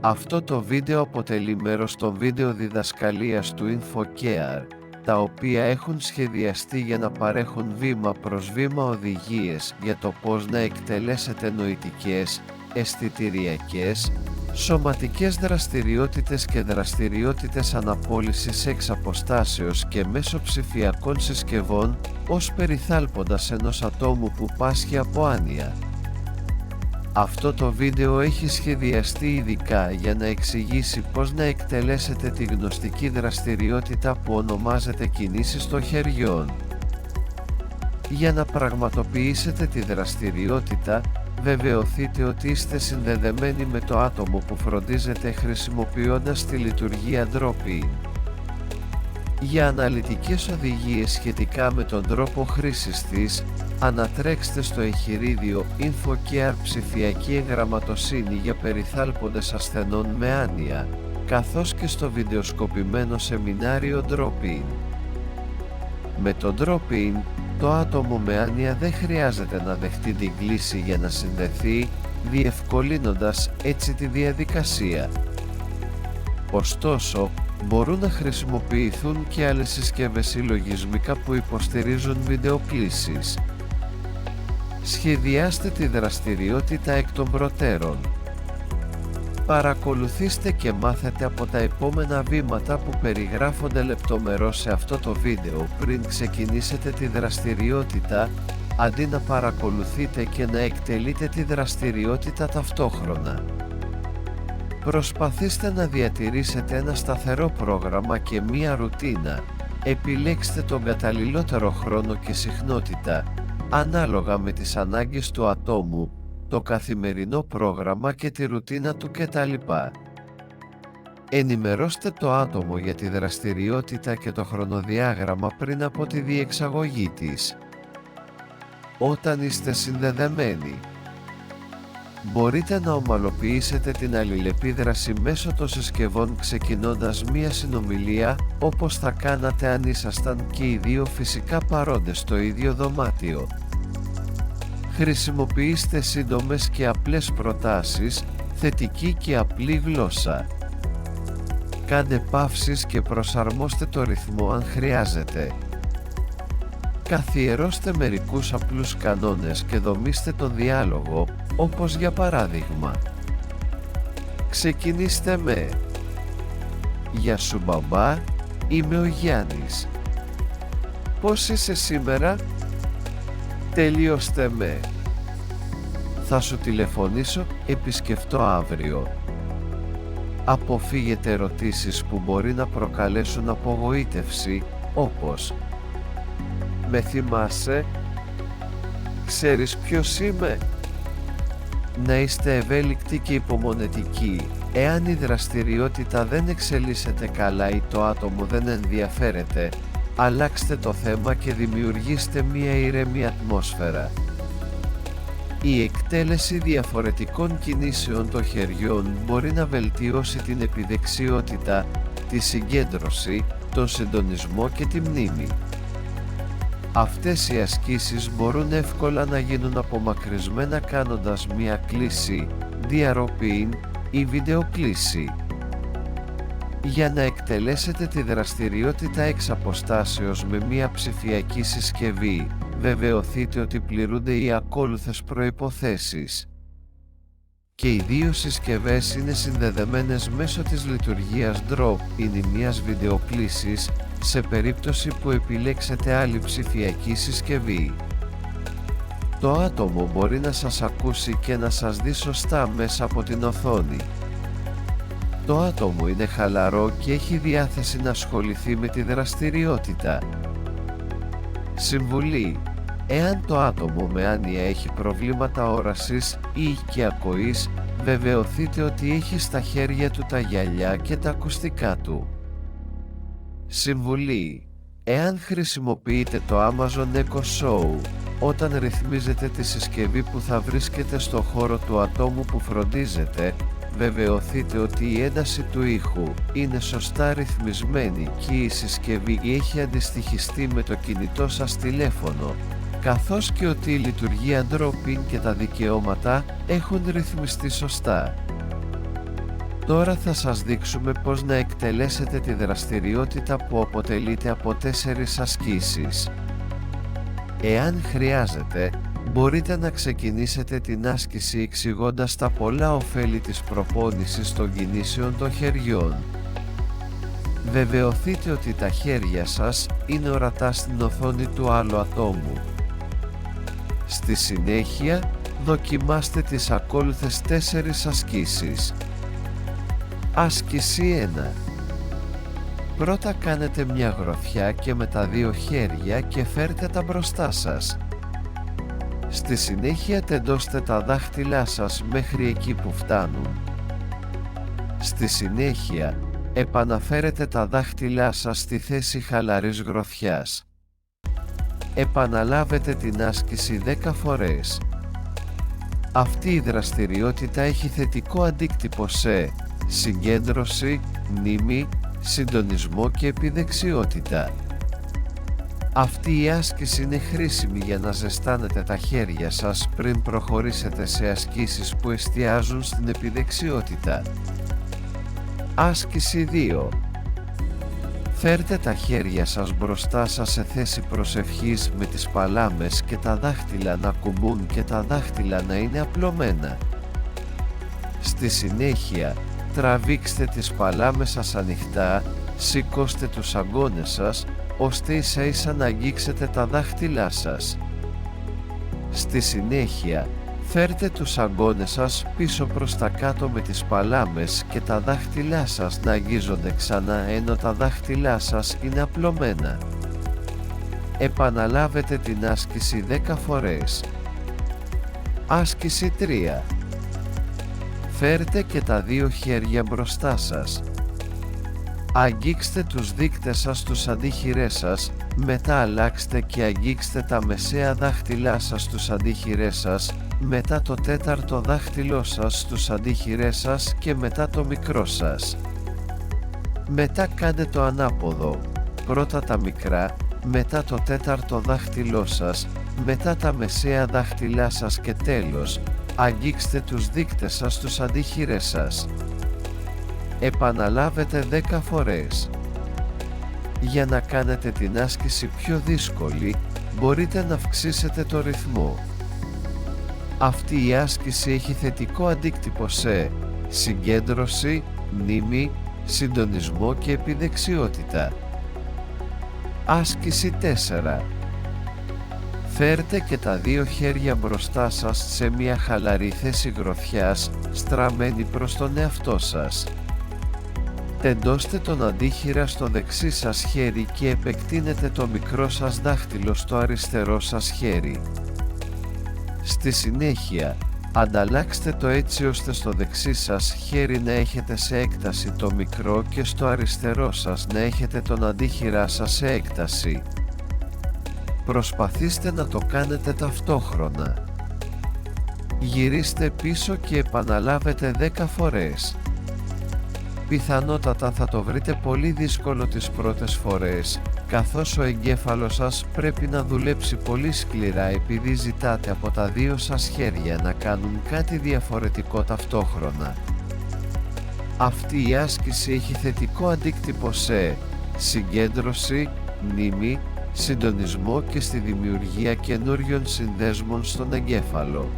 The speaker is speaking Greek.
Αυτό το βίντεο αποτελεί μέρος των βίντεο διδασκαλίας του InfoCare, τα οποία έχουν σχεδιαστεί για να παρέχουν βήμα προς βήμα οδηγίες για το πώς να εκτελέσετε νοητικές, αισθητηριακές, σωματικές δραστηριότητες και δραστηριότητες αναπόλυσης εξ αποστάσεως και μέσω ψηφιακών συσκευών, ως περιθάλποντας ενός ατόμου που πάσχει από άνοια. Αυτό το βίντεο έχει σχεδιαστεί ειδικά για να εξηγήσει πώς να εκτελέσετε τη γνωστική δραστηριότητα που ονομάζεται κινήσεις των χεριών. Για να πραγματοποιήσετε τη δραστηριότητα, βεβαιωθείτε ότι είστε συνδεδεμένοι με το άτομο που φροντίζετε χρησιμοποιώντας τη λειτουργία Drop-in. Για αναλυτικές οδηγίες σχετικά με τον τρόπο χρήσης της, ανατρέξτε στο εγχειρίδιο InfoCare ψηφιακή εγγραμματοσύνη για περιθάλποντες ασθενών με άνοια, καθώς και στο βιντεοσκοπημένο σεμινάριο Drop-in. Με το Drop-in, το άτομο με άνοια δεν χρειάζεται να δεχτεί την κλίση για να συνδεθεί, διευκολύνοντας έτσι τη διαδικασία. Ωστόσο, μπορούν να χρησιμοποιηθούν και άλλες συσκευές συλλογισμικά που υποστηρίζουν βιντεοκλήσεις. Σχεδιάστε τη δραστηριότητα εκ των προτέρων. Παρακολουθήστε και μάθετε από τα επόμενα βήματα που περιγράφονται λεπτομερώς σε αυτό το βίντεο πριν ξεκινήσετε τη δραστηριότητα, αντί να παρακολουθείτε και να εκτελείτε τη δραστηριότητα ταυτόχρονα. Προσπαθήστε να διατηρήσετε ένα σταθερό πρόγραμμα και μία ρουτίνα. Επιλέξτε τον καταλληλότερο χρόνο και συχνότητα, ανάλογα με τις ανάγκες του ατόμου, το καθημερινό πρόγραμμα και τη ρουτίνα του κτλ. Ενημερώστε το άτομο για τη δραστηριότητα και το χρονοδιάγραμμα πριν από τη διεξαγωγή της. Όταν είστε συνδεδεμένοι, μπορείτε να ομαλοποιήσετε την αλληλεπίδραση μέσω των συσκευών ξεκινώντας μία συνομιλία, όπως θα κάνατε αν ήσασταν και οι δύο φυσικά παρόντες στο ίδιο δωμάτιο. Χρησιμοποιήστε σύντομες και απλές προτάσεις, θετική και απλή γλώσσα. Κάντε παύσεις και προσαρμόστε το ρυθμό αν χρειάζεται. Καθιερώστε μερικούς απλούς κανόνες και δομήστε τον διάλογο, όπως για παράδειγμα. Ξεκινήστε με «Γεια σου μπαμπά, είμαι ο Γιάννης. Πώς είσαι σήμερα?» Τελείωστε με «Θα σου τηλεφωνήσω, επισκεφτώ αύριο». Αποφύγετε ερωτήσεις που μπορεί να προκαλέσουν απογοήτευση, όπως «Με θυμάσαι?» «Ξέρεις ποιος είμαι?» Να είστε ευέλικτοι και υπομονετικοί. Εάν η δραστηριότητα δεν εξελίσσεται καλά ή το άτομο δεν ενδιαφέρεται, αλλάξτε το θέμα και δημιουργήστε μία ήρεμη ατμόσφαιρα. Η εκτέλεση διαφορετικών κινήσεων των χεριών μπορεί να βελτιώσει την επιδεξιότητα, τη συγκέντρωση, τον συντονισμό και τη μνήμη. Αυτές οι ασκήσεις μπορούν εύκολα να γίνουν απομακρυσμένα κάνοντας μία κλίση, διαρροπή ή βιντεοκλίση. Για να εκτελέσετε τη δραστηριότητα εξ αποστάσεως με μία ψηφιακή συσκευή, βεβαιωθείτε ότι πληρούνται οι ακόλουθες προϋποθέσεις. Και οι δύο συσκευές είναι συνδεδεμένες μέσω της λειτουργίας Drop-in ή μιας βιντεοκλήσης, σε περίπτωση που επιλέξετε άλλη ψηφιακή συσκευή. Το άτομο μπορεί να σας ακούσει και να σας δει σωστά μέσα από την οθόνη. Το άτομο είναι χαλαρό και έχει διάθεση να ασχοληθεί με τη δραστηριότητα. Συμβουλή: εάν το άτομο με άνοια έχει προβλήματα όρασης ή και ακοής, βεβαιωθείτε ότι έχει στα χέρια του τα γυαλιά και τα ακουστικά του. Συμβουλή: εάν χρησιμοποιείτε το Amazon Echo Show, όταν ρυθμίζετε τη συσκευή που θα βρίσκεται στο χώρο του ατόμου που φροντίζετε, βεβαιωθείτε ότι η ένταση του ήχου είναι σωστά ρυθμισμένη και η συσκευή έχει αντιστοιχιστεί με το κινητό σας τηλέφωνο, καθώς και ότι η λειτουργία Drop-in και τα δικαιώματα έχουν ρυθμιστεί σωστά. Τώρα θα σας δείξουμε πώς να εκτελέσετε τη δραστηριότητα που αποτελείται από 4 ασκήσεις. Εάν χρειάζεται, μπορείτε να ξεκινήσετε την άσκηση εξηγώντας τα πολλά ωφέλη της προπόνησης των κινήσεων των χεριών. Βεβαιωθείτε ότι τα χέρια σας είναι ορατά στην οθόνη του άλλου ατόμου. Στη συνέχεια, δοκιμάστε τις ακόλουθες 4 ασκήσεις. Άσκηση 1. Πρώτα κάνετε μια γροθιά και με τα 2 χέρια και φέρτε τα μπροστά σας. Στη συνέχεια τεντώστε τα δάχτυλά σας μέχρι εκεί που φτάνουν. Στη συνέχεια, επαναφέρετε τα δάχτυλά σας στη θέση χαλαρής γροθιάς. Επαναλάβετε την άσκηση 10 φορές. Αυτή η δραστηριότητα έχει θετικό αντίκτυπο σε συγκέντρωση, μνήμη, συντονισμό και επιδεξιότητα. Αυτή η άσκηση είναι χρήσιμη για να ζεστάνετε τα χέρια σας πριν προχωρήσετε σε ασκήσεις που εστιάζουν στην επιδεξιότητα. Άσκηση 2. Φέρτε τα χέρια σας μπροστά σας σε θέση προσευχής με τις παλάμες και τα δάχτυλα να κουμπούν και τα δάχτυλα να είναι απλωμένα. Στη συνέχεια, τραβήξτε τις παλάμες σας ανοιχτά, σηκώστε τους αγκώνες σας, ώστε ίσα ίσα να αγγίξετε τα δάχτυλά σας. Στη συνέχεια, φέρτε τους αγκώνες σας πίσω προς τα κάτω με τις παλάμες και τα δάχτυλά σας να αγγίζονται ξανά ενώ τα δάχτυλά σας είναι απλωμένα. Επαναλάβετε την άσκηση 10 φορές. Άσκηση 3. Φέρτε και τα 2 χέρια μπροστά σας. Αγγίξτε τους δείκτες σας στους αντίχειρές σας, μετά αλλάξτε και αγγίξτε τα μεσαία δάχτυλά σας στους αντίχειρές σας, μετά το 4ο δάχτυλό σας στους αντίχειρές σας και μετά το μικρό σας. Μετά κάντε το ανάποδο, πρώτα τα μικρά, μετά το 4ο δάχτυλό σας, μετά τα μεσαία δάχτυλά σας και τέλος, αγγίξτε τους δείκτες σας στους αντίχειρές σας. Επαναλάβετε 10 φορές. Για να κάνετε την άσκηση πιο δύσκολη, μπορείτε να αυξήσετε το ρυθμό. Αυτή η άσκηση έχει θετικό αντίκτυπο σε συγκέντρωση, μνήμη, συντονισμό και επιδεξιότητα. Άσκηση 4. Φέρτε και τα 2 χέρια μπροστά σας σε μια χαλαρή θέση γροθιάς, στραμμένη προς τον εαυτό σας. Τεντώστε τον αντίχειρα στο δεξί σας χέρι και επεκτείνετε το μικρό σας δάχτυλο στο αριστερό σας χέρι. Στη συνέχεια, ανταλλάξτε το έτσι ώστε στο δεξί σας χέρι να έχετε σε έκταση το μικρό και στο αριστερό σας να έχετε τον αντίχειρά σας σε έκταση. Προσπαθήστε να το κάνετε ταυτόχρονα. Γυρίστε πίσω και επαναλάβετε 10 φορές. Πιθανότατα θα το βρείτε πολύ δύσκολο τις πρώτες φορές, καθώς ο εγκέφαλος σας πρέπει να δουλέψει πολύ σκληρά επειδή ζητάτε από τα 2 σας χέρια να κάνουν κάτι διαφορετικό ταυτόχρονα. Αυτή η άσκηση έχει θετικό αντίκτυπο σε συγκέντρωση, μνήμη, συντονισμό και στη δημιουργία καινούριων συνδέσμων στον εγκέφαλο.